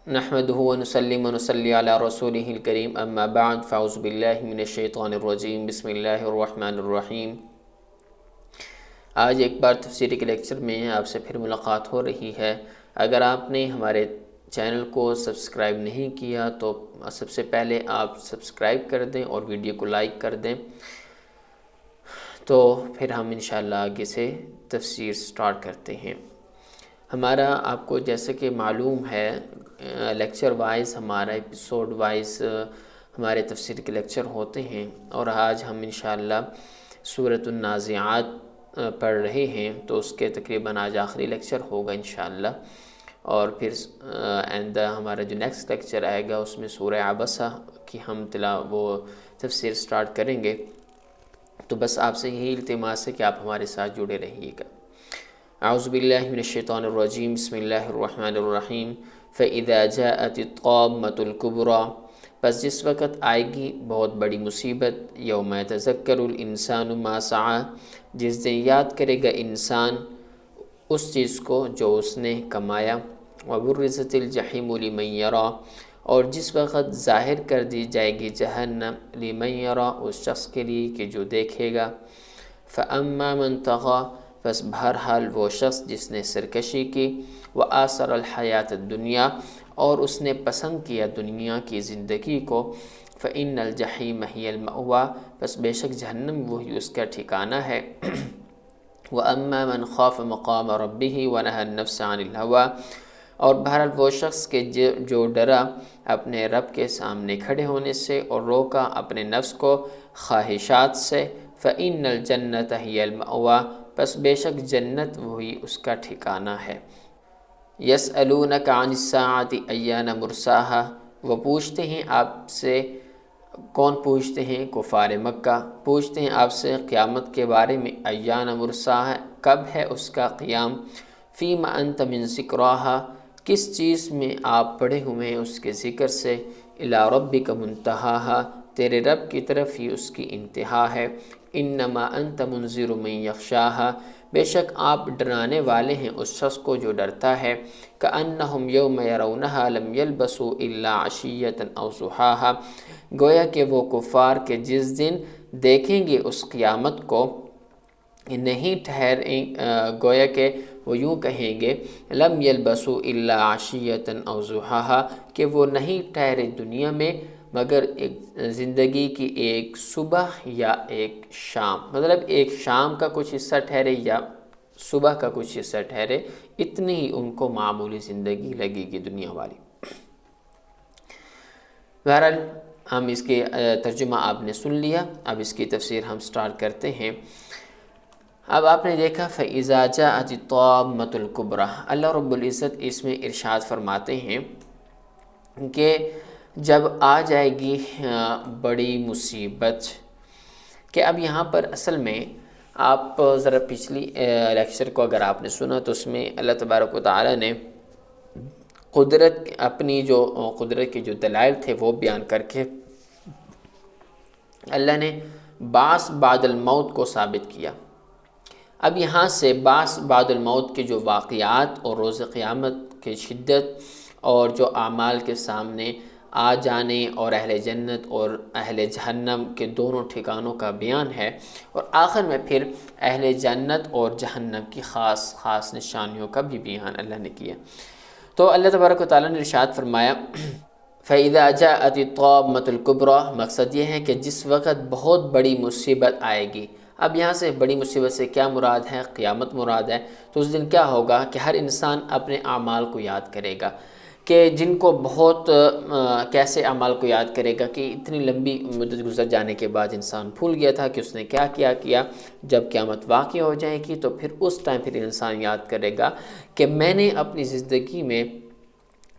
نحمدہ ونسلم ونصلی علی رسولہ الکریم اما بعد فاعوذ باللہ من الشیطان الرجیم بسم اللہ الرحمن الرحیم۔ آج ایک بار تفسیری کے لیکچر میں آپ سے پھر ملاقات ہو رہی ہے۔ اگر آپ نے ہمارے چینل کو سبسکرائب نہیں کیا تو سب سے پہلے آپ سبسکرائب کر دیں اور ویڈیو کو لائک کر دیں، تو پھر ہم انشاءاللہ آگے سے تفسیر سٹارٹ کرتے ہیں۔ ہمارا آپ کو جیسے کہ معلوم ہے لیکچر وائز ہمارا ایپیسوڈ وائز ہمارے تفسیر کے لیکچر ہوتے ہیں، اور آج ہم انشاءاللہ سورۃ النازعات پڑھ رہے ہیں، تو اس کے تقریباً آج آخری لیکچر ہوگا انشاءاللہ، اور پھر ہمارا جو نیکسٹ لیکچر آئے گا اس میں سورہ عبسہ کی ہم وہ تفسیر سٹارٹ کریں گے۔ تو بس آپ سے یہی التماس ہے کہ آپ ہمارے ساتھ جڑے رہیے گا۔ اعوذ باللہ من الشیطان الرجیم بسم اللہ الرحمن الرحیم۔ فَإِذَا جَاءَتِ الطَّامَّةُ الْكُبْرَى، پس جس وقت آئے گی بہت بڑی مصیبت، یوم یتذکر الانسان ما سعی، جس دن یاد کرے گا انسان اس چیز کو جو اس نے کمایا، وَبُرِّزَتِ الْجَحِیمُ لِمَن یَرَى، اور جس وقت ظاہر کر دی جائے گی جہنم، لمن یرا، اس شخص کے لیے کہ جو دیکھے گا، فَأَمَّا مَن طَغَى، بس بہرحال وہ شخص جس نے سرکشی کی، وَآثَرَ الْحَیَاةَ الدُّنْیَا، اور اس نے پسند کیا دنیا کی زندگی کو، فَإِنَّ الْجَحِیمَ هِیَ الْمَأْوَىٰ، بس بے شک جہنم وہی اس کا ٹھکانہ ہے۔ وَأَمَّا مَنْ خَافَ مَقَامَ رَبِّهِ وَنَهَى النَّفْسَ عَنِ الْهَوَىٰ، اور بہرحال وہ شخص کے جو ڈرا اپنے رب کے سامنے کھڑے ہونے سے اور روکا اپنے نفس کو خواہشات سے، فَإِنَّ الْجَنَّةَ هِیَ الْمَأْوَىٰ، پس بے شک جنت وہی اس کا ٹھکانہ ہے۔ يَسْأَلُونَكَ عَنِ السَّاعَةِ أَيَّانَ مُرْسَاهَا، وہ پوچھتے ہیں آپ سے، کون پوچھتے ہیں؟ کفار مکہ پوچھتے ہیں آپ سے قیامت کے بارے میں، ایان مرساہا، کب ہے اس کا قیام، فیم انت من ذکراہا، کس چیز میں آپ پڑھے ہوئے ہیں اس کے ذکر سے، الی ربک منتہاہا، تیرے رب کی طرف ہی اس کی انتہا ہے، انما انت منذر من یخشاہا، بے شک آپ ڈرانے والے ہیں اس شخص کو جو ڈرتا ہے، کأنہم یوم یرونہا لم یلبسوا الا عشیۃ او ضحاہا، گویا کہ وہ کفار کے جس دن دیکھیں گے اس قیامت کو نہیں ٹھہریں، گویا کہ وہ یوں کہیں گے، لم یلبسوا الا عشیۃ او ضحاہا، کہ وہ نہیں ٹھہرے دنیا میں مگر ایک زندگی کی ایک صبح یا ایک شام، مطلب ایک شام کا کچھ حصہ ٹھہرے یا صبح کا کچھ حصہ ٹھہرے، اتنی ہی ان کو معمولی زندگی لگے گی دنیا والی۔ بہرحال ہم اس کے ترجمہ آپ نے سن لیا، اب اس کی تفسیر ہم سٹارٹ کرتے ہیں۔ اب آپ نے دیکھا فَإِذَا جَاءَتِ الطَّامَّةُ الْكُبْرَىٰ، اللہ رب العزت اس میں ارشاد فرماتے ہیں کہ جب آ جائے گی بڑی مصیبت، کہ اب یہاں پر اصل میں آپ ذرا پچھلی لیکچر کو اگر آپ نے سنا تو اس میں اللہ تبارک و تعالی نے اپنی جو قدرت کے جو دلائل تھے وہ بیان کر کے اللہ نے بعث بعد الموت کو ثابت کیا۔ اب یہاں سے بعث بعد الموت کے جو واقعات اور روز قیامت کی شدت اور جو اعمال کے سامنے آ جانے اور اہل جنت اور اہل جہنم کے دونوں ٹھکانوں کا بیان ہے، اور آخر میں پھر اہل جنت اور جہنم کی خاص خاص نشانیوں کا بھی بیان اللہ نے کیا۔ تو اللہ تبارک و تعالیٰ نے ارشاد فرمایا فَإِذَا جَاءَتِ الطَّامَّةُ الْكُبْرَىٰ، مقصد یہ ہے کہ جس وقت بہت بڑی مصیبت آئے گی۔ اب یہاں سے بڑی مصیبت سے کیا مراد ہے؟ قیامت مراد ہے۔ تو اس دن کیا ہوگا کہ ہر انسان اپنے اعمال کو یاد کرے گا، کہ جن کو بہت کیسے اعمال کو یاد کرے گا کہ اتنی لمبی مدت گزر جانے کے بعد انسان بھول گیا تھا کہ اس نے کیا کیا۔ جب قیامت واقع ہو جائے گی تو پھر اس ٹائم پھر انسان یاد کرے گا کہ میں نے اپنی زندگی میں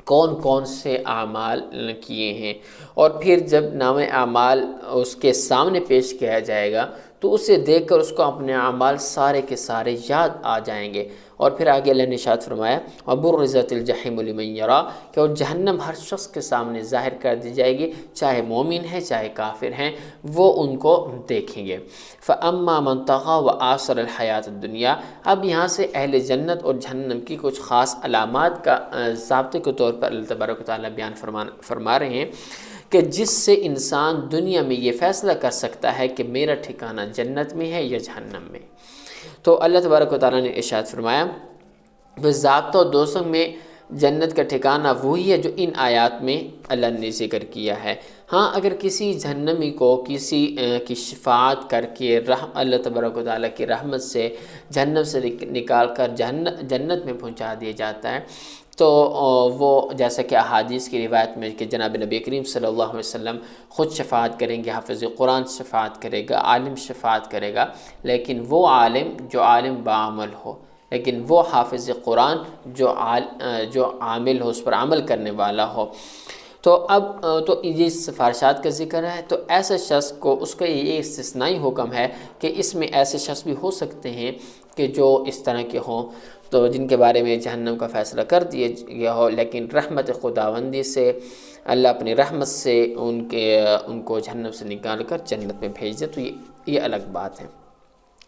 کون کون سے اعمال کیے ہیں، اور پھر جب نام اعمال اس کے سامنے پیش کیا جائے گا تو اسے دیکھ کر اس کو اپنے اعمال سارے کے سارے یاد آ جائیں گے، اور پھر آگے اللہ نے ارشاد فرمایا وَبُرِّزَتِ الْجَحِيمُ لِمَن يَرَىٰ کہ اور جہنم ہر شخص کے سامنے ظاہر کر دی جائے گی، چاہے مومن ہے چاہے کافر ہیں، وہ ان کو دیکھیں گے۔ فَأَمَّا مَن طَغَىٰ وَآثَرَ الْحَيَاةَ الدُّنْيَا، اب یہاں سے اہل جنت اور جہنم کی کچھ خاص علامات کا ضابطے کے طور پر اللہ تبارک و تعالیٰ بیان فرما رہے ہیں کہ جس سے انسان دنیا میں یہ فیصلہ کر سکتا ہے کہ میرا ٹھکانہ جنت میں ہے یا جہنم میں۔ تو اللہ تبارک و تعالیٰ نے ارشاد فرمایا بس ضابطہ و دوزخ میں جنت کا ٹھکانہ وہی ہے جو ان آیات میں اللہ نے ذکر کیا ہے۔ ہاں اگر کسی جہنمی کو کسی کی شفاعت کر کے اللہ تبارک و تعالیٰ کی رحمت سے جہنم سے نکال کر جنت میں پہنچا دیا جاتا ہے تو وہ جیسا کہ احادیث کی روایت میں کہ جناب نبی کریم صلی اللہ علیہ وسلم خود شفاعت کریں گے، حافظ قرآن شفاعت کرے گا، عالم شفاعت کرے گا، لیکن وہ عالم جو عالم بعمل ہو، لیکن وہ حافظ قرآن جو عامل ہو، اس پر عمل کرنے والا ہو۔ تو اب تو یہ سفارشات کا ذکر ہے، تو ایسے شخص کو اس کا یہ استثنائی حکم ہے کہ اس میں ایسے شخص بھی ہو سکتے ہیں کہ جو اس طرح کے ہوں، تو جن کے بارے میں جہنم کا فیصلہ کر دیا گیا ہو، لیکن رحمت خداوندی سے اللہ اپنی رحمت سے ان کو جہنم سے نکال کر جنت میں بھیج دے، تو یہ الگ بات ہے۔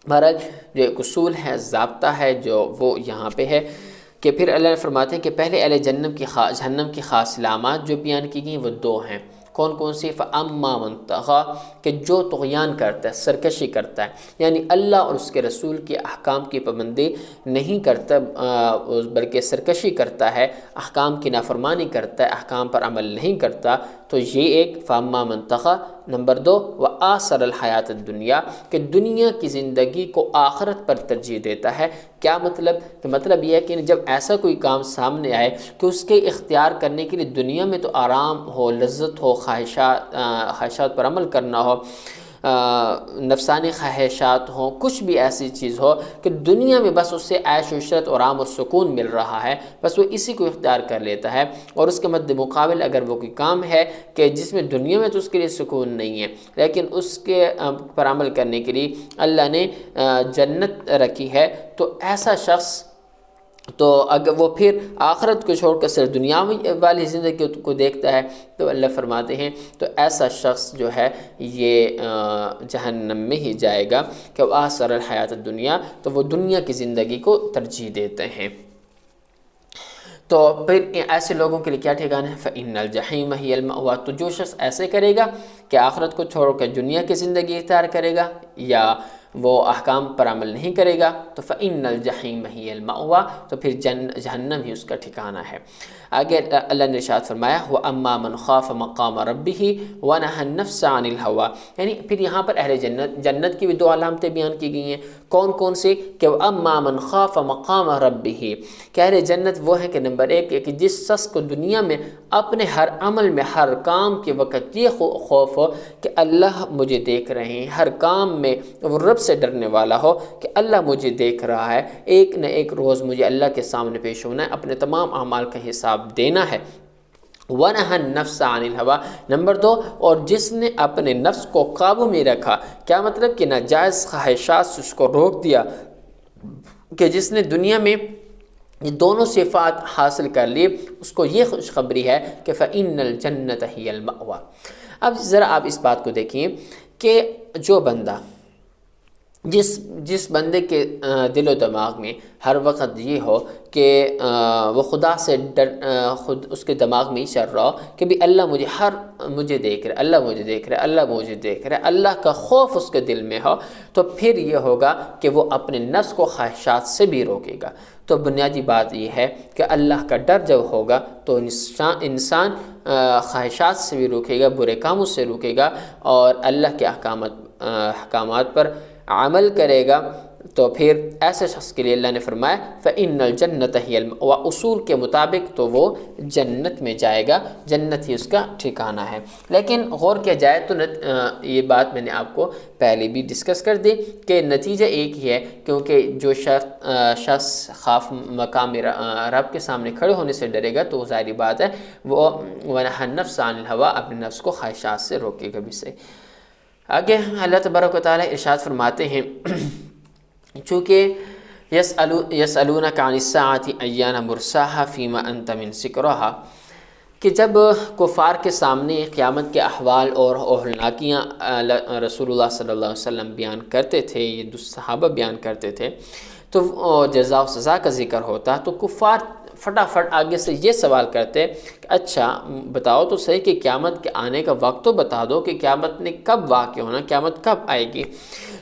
بہرحال جو ایک اصول ہے، ضابطہ ہے، جو وہ یہاں پہ ہے کہ پھر اللہ نے فرماتے ہیں کہ پہلے اہل جہنم کی خاص علامات جو بیان کی گئی وہ دو ہیں۔ کون کون سی؟ فَأَمَّا مَن طَغَىٰ کہ جو طغیان کرتا ہے، سرکشی کرتا ہے، یعنی اللہ اور اس کے رسول کے احکام کی پابندی نہیں کرتا بلکہ سرکشی کرتا ہے، احکام کی نافرمانی کرتا ہے، احکام پر عمل نہیں کرتا، تو یہ ایک فَأَمَّا مَن طَغَىٰ۔ نمبر 2 وَآثَرَ الْحَيَاةَ الدُّنْيَا کہ دنیا کی زندگی کو آخرت پر ترجیح دیتا ہے۔ کیا مطلب؟ تو مطلب یہ ہے کہ جب ایسا کوئی کام سامنے آئے کہ اس کے اختیار کرنے کے لیے دنیا میں تو آرام ہو، لذت ہو، خواہشات پر عمل کرنا ہو، نفسانی خواہشات ہوں، کچھ بھی ایسی چیز ہو کہ دنیا میں بس اس سے عیش و عشرت اور آرام و سکون مل رہا ہے، بس وہ اسی کو اختیار کر لیتا ہے، اور اس کے مد مقابل اگر وہ کوئی کام ہے کہ جس میں دنیا میں تو اس کے لیے سکون نہیں ہے، لیکن اس کے پر عمل کرنے کے لیے اللہ نے جنت رکھی ہے، تو ایسا شخص تو اگر وہ پھر آخرت کو چھوڑ کر صرف دنیا والی زندگی کو دیکھتا ہے تو اللہ فرماتے ہیں تو ایسا شخص جو ہے یہ جہنم میں ہی جائے گا کہ وآثر الحیات الدنیا، تو وہ دنیا کی زندگی کو ترجیح دیتے ہیں۔ تو پھر ایسے لوگوں کے لیے کیا ٹھکانہ ہے؟ فَإِنَّ الْجَحِيمَ هِيَ الْمَأْوَىٰ تو جو شخص ایسے کرے گا کہ آخرت کو چھوڑ کر دنیا کی زندگی اختیار کرے گا یا وہ احکام پر عمل نہیں کرے گا، تو فَإِنَّ الْجَحِيمَ هِيَ الْمَأْوَىٰ تو پھر جہنم ہی اس کا ٹھکانہ ہے۔ آگے اللہ نے ارشاد فرمایا وَأَمَّا مَنْ خَافَ مَقَامَ رَبِّهِ وَنَهَى النَّفْسَ عَنِ الْهَوَىٰ یعنی پھر یہاں پر اہل جنت کی بھی دو علامتیں بیان کی گئی ہیں۔ کون کون سی؟ کہ وَأَمَّا مَنْ خَافَ مَقَامَ رَبِّهِ کہ اہل جنت وہ ہے کہ نمبر 1 کہ جس شخص کو دنیا میں اپنے ہر عمل میں، ہر کام کے وقت یہ خوف ہو کہ اللہ مجھے دیکھ رہے ہیں، ہر کام میں وہ رب سے ڈرنے والا ہو کہ اللہ مجھے دیکھ رہا ہے، ایک نہ ایک روز مجھے اللہ کے سامنے پیش ہونا ہے، اپنے تمام اعمال کا حساب دینا ہے۔ وَنَهَى النَّفْسَ عَنِ الْهَوَىٰ نمبر 2 اور جس نے اپنے نفس کو قابو میں رکھا، کیا مطلب کہ ناجائز خواہشات سے اس کو روک دیا، کہ جس نے دنیا میں یہ دونوں صفات حاصل کر لی، اس کو یہ خوشخبری ہے کہ فَإِنَّ الْجَنَّةَ هِيَ الْمَأْوَىٰ۔ اب ذرا آپ اس بات کو دیکھیں کہ جو بندہ جس بندے کے دل و دماغ میں ہر وقت یہ ہو کہ وہ خدا سے خود اس کے دماغ میں یہ چل رہا ہو کہ بھی اللہ مجھے دیکھ رہا ہے، اللہ مجھے دیکھ رہا ہے، اللہ مجھے دیکھ رہا ہے، اللہ کا خوف اس کے دل میں ہو، تو پھر یہ ہوگا کہ وہ اپنے نفس کو خواہشات سے بھی روکے گا۔ تو بنیادی بات یہ ہے کہ اللہ کا ڈر جب ہوگا تو انسان خواہشات سے بھی روکے گا، برے کاموں سے روکے گا، اور اللہ کے احکامات پر عمل کرے گا، تو پھر ایسے شخص کے لیے اللہ نے فرمایا فَإِنَّ الْجَنَّةَ هِيَ الْمَأْوَىٰ اصول کے مطابق تو وہ جنت میں جائے گا، جنت ہی اس کا ٹھکانہ ہے۔ لیکن غور کیا جائے تو یہ بات میں نے آپ کو پہلے بھی ڈسکس کر دی کہ نتیجہ ایک ہی ہے، کیونکہ جو شخص خاف مقام رب کے سامنے کھڑے ہونے سے ڈرے گا تو ظاہری بات ہے وہ وَنَهَى النَّفْسَ عَنِ الْهَوَىٰ اپنے نفس کو خواہشات سے روکے گا بھی سے۔ آگے اللہ تبارک و تعالیٰ ارشاد فرماتے ہیں چونکہ یسألونک عن الساعۃ ایان مرساہا فیما انت من ذکرہا، کہ جب کفار کے سامنے قیامت کے احوال اور ہولناکیاں رسول اللہ صلی اللہ علیہ وسلم بیان کرتے تھے، یہ صحابہ بیان کرتے تھے، تو جزا و سزا کا ذکر ہوتا تو کفار فٹافٹ آگے سے یہ سوال کرتے کہ اچھا بتاؤ تو صحیح کہ قیامت کے آنے کا وقت تو بتا دو کہ قیامت نے کب واقع ہونا، قیامت کب آئے گی۔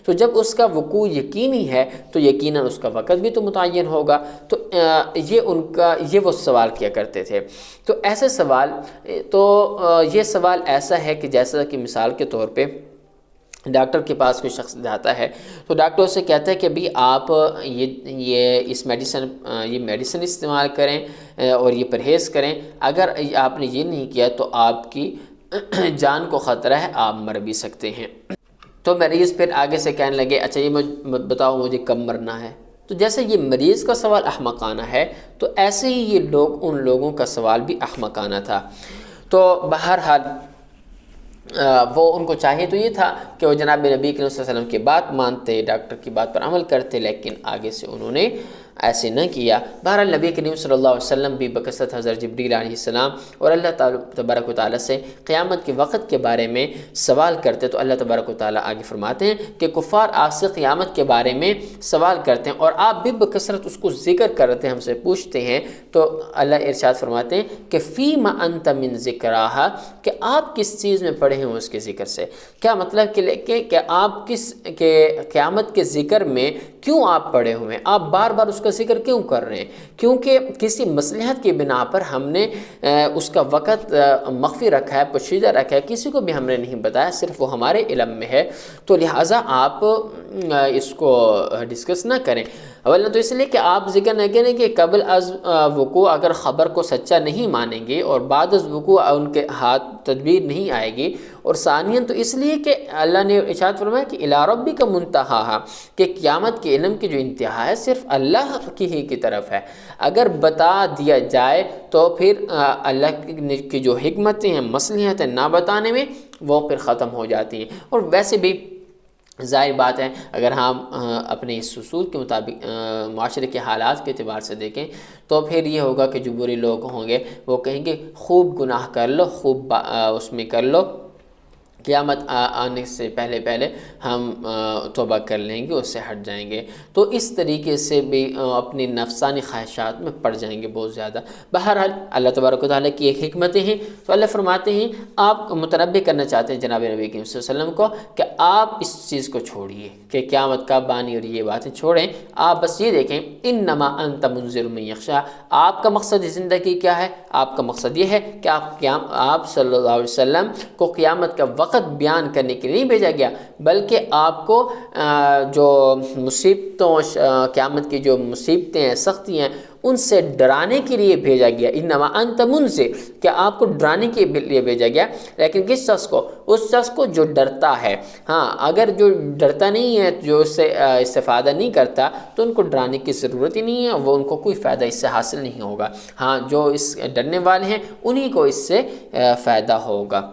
تو جب اس کا وقوع یقینی ہے تو یقیناً اس کا وقت بھی تو متعین ہوگا۔ تو یہ وہ سوال کیا کرتے تھے۔ تو ایسے سوال، تو یہ سوال ایسا ہے کہ جیسا کہ مثال کے طور پہ ڈاکٹر کے پاس کوئی شخص جاتا ہے تو ڈاکٹر اسے کہتا ہے کہ بھی آپ اس میڈیسن استعمال کریں اور یہ پرہیز کریں، اگر آپ نے یہ نہیں کیا تو آپ کی جان کو خطرہ ہے، آپ مر بھی سکتے ہیں۔ تو مریض پھر آگے سے کہنے لگے اچھا یہ بتاؤ مجھے کب مرنا ہے۔ تو جیسے یہ مریض کا سوال احمقانہ ہے تو ایسے ہی یہ لوگ، ان لوگوں کا سوال بھی احمقانہ تھا۔ تو بہرحال وہ ان کو چاہیے تو یہ تھا کہ وہ جناب نبی کریم صلی اللہ علیہ وسلم کی بات مانتے، ڈاکٹر کی بات پر عمل کرتے، لیکن آگے سے انہوں نے ایسے نہ کیا۔ بہرحال نبی کریم صلی اللہ علیہ وسلم بھی بکثرت حضرت جبریل علیہ السلام اور اللہ تعالیٰ تبارک و تعالیٰ سے قیامت کے وقت کے بارے میں سوال کرتے، تو اللہ تبارک و تعالیٰ آگے فرماتے ہیں کہ کفار آپ سے قیامت کے بارے میں سوال کرتے ہیں اور آپ بھی بکثرت اس کو ذکر کرتے ہیں، ہم سے پوچھتے ہیں، تو اللہ ارشاد فرماتے ہیں کہ فیما انت من ذکراہا، کہ آپ کس چیز میں پڑے ہیں اس کے ذکر سے۔ کیا مطلب کہ آپ کہ قیامت کے ذکر میں کیوں آپ پڑے ہوئے ہیں، آپ بار بار اس کا ذکر کیوں کر رہے ہیں؟ کیونکہ کسی مصلحت کی بنا پر ہم نے اس کا وقت مخفی رکھا ہے، پوشیدہ رکھا ہے، کسی کو بھی ہم نے نہیں بتایا، صرف وہ ہمارے علم میں ہے، تو لہٰذا آپ اس کو ڈسکس نہ کریں۔ اولا تو اس لیے کہ آپ ذکر نہ کریں کہ قبل از وقوع اگر خبر کو سچا نہیں مانیں گے اور بعد از وقوع ان کے ہاتھ تدبیر نہیں آئے گی، اور ثانیاً تو اس لیے کہ اللہ نے ارشاد فرمایا کہ الی ربک منتہاہا، کہ قیامت کے علم کی جو انتہا ہے صرف اللہ کی ہی کی طرف ہے۔ اگر بتا دیا جائے تو پھر اللہ کی جو حکمتیں ہیں، مصلحتیں نہ بتانے میں، وہ پھر ختم ہو جاتی ہیں۔ اور ویسے بھی ظاہر بات ہے اگر ہم اپنے اس اصول کے مطابق معاشرے کے حالات کے اعتبار سے دیکھیں تو پھر یہ ہوگا کہ جو برے لوگ ہوں گے وہ کہیں گے خوب گناہ کر لو، خوب اس میں کر لو، قیامت آنے سے پہلے ہم توبہ کر لیں گے، اس سے ہٹ جائیں گے، تو اس طریقے سے بھی اپنی نفسانی خواہشات میں پڑ جائیں گے بہت زیادہ۔ بہرحال اللہ تبارک و تعالیٰ کی ایک حکمتیں ہیں، تو اللہ فرماتے ہیں آپ متنبہ کرنا چاہتے ہیں جناب نبی کریم صلی اللہ علیہ وسلم کو کہ آپ اس چیز کو چھوڑیے کہ قیامت کب آنی، اور یہ باتیں چھوڑیں، آپ بس یہ دیکھیں انما انت منذر من یخشا، آپ کا مقصد زندگی کیا ہے؟ آپ کا مقصد یہ ہے کہ آپ صلی اللہ علیہ وسلم کو قیامت کا وقت بیان کرنے کے لیے نہیں بھیجا گیا، بلکہ آپ کو جو مصیبتوں، قیامت کی جو مصیبتیں ہیں، سختیاں ہیں، ان سے ڈرانے کے لیے بھیجا گیا۔ انما انت منذر، کہ آپ کو ڈرانے کے لیے بھیجا گیا، لیکن کس شخص کو؟ اس شخص کو جو ڈرتا ہے۔ ہاں اگر جو ڈرتا نہیں ہے، جو اس سے استفادہ نہیں کرتا، تو ان کو ڈرانے کی ضرورت ہی نہیں ہے، وہ ان کو کوئی فائدہ اس سے حاصل نہیں ہوگا۔ ہاں جو اس ڈرنے والے ہیں انہی کو اس سے فائدہ ہوگا۔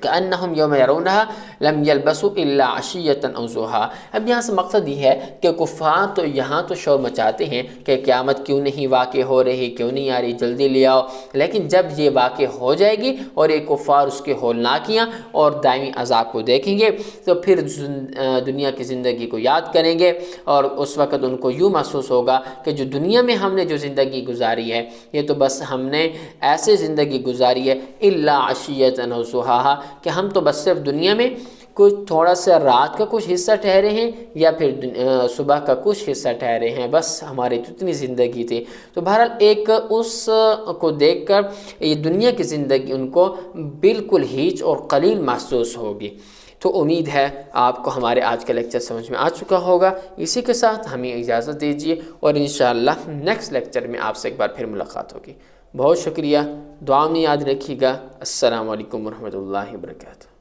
كأنهم يوم يرونها لم يلبسوا إلا عشية أو ضحاها۔ اب یہاں سے مقصد یہ ہے کہ کفار تو یہاں تو شور مچاتے ہیں کہ قیامت کیوں نہیں واقع ہو رہی، کیوں نہیں آ رہی، جلدی لے آؤ، لیکن جب یہ واقع ہو جائے گی اور یہ کفار اس کے ہولناکیاں اور دائمی عذاب کو دیکھیں گے تو پھر دنیا کی زندگی کو یاد کریں گے، اور اس وقت ان کو یوں محسوس ہوگا کہ جو دنیا میں ہم نے جو زندگی گزاری ہے یہ تو بس ہم نے ایسے زندگی گزاری ہے إلا عشية أو ضحاها، کہ ہم تو بس صرف دنیا میں کچھ تھوڑا سا رات کا کچھ حصہ ٹھہرے ہیں یا پھر صبح کا کچھ حصہ ٹھہرے ہیں، بس ہماری اتنی زندگی تھی۔ تو بہرحال ایک اس کو دیکھ کر یہ دنیا کی زندگی ان کو بالکل ہیچ اور قلیل محسوس ہوگی۔ تو امید ہے آپ کو ہمارے آج کا لیکچر سمجھ میں آ چکا ہوگا۔ اسی کے ساتھ ہمیں اجازت دیجیے اور انشاءاللہ نیکسٹ لیکچر میں آپ سے ایک بار پھر ملاقات ہوگی۔ بہت شکریہ، دعا میں یاد رکھیے گا۔ السلام علیکم ورحمۃ اللہ وبرکاتہ۔